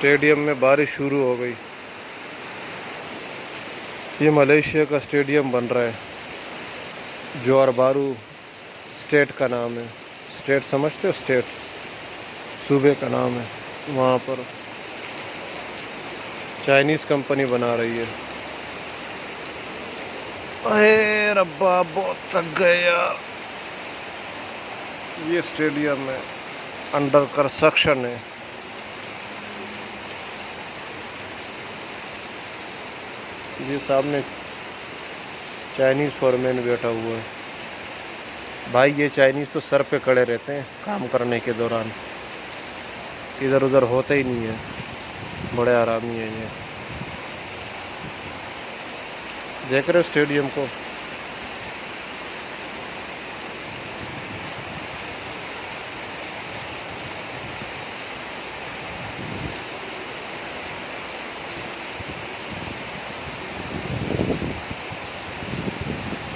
Stadium में बारिश शुरू हो गई। ये मलेशिया का स्टेडियम बन रहा है। जोहार बारू स्टेट का नाम है। स्टेट समझते हो? स्टेट सूबे का नाम है। वहाँ पर चाइनीज़ कंपनी बना रही है। अरे रब्बा, बहुत थक गए यार। ये स्टेडियम है, अंडर कंस्ट्रक्शन है। ये सामने चाइनीज़ फॉरमैन बैठा हुआ है। भाई ये चाइनीज़ तो सर पे खड़े रहते हैं काम करने के दौरान, इधर उधर होते ही नहीं है। बड़े आरामी है ये। देख रहे हो स्टेडियम को?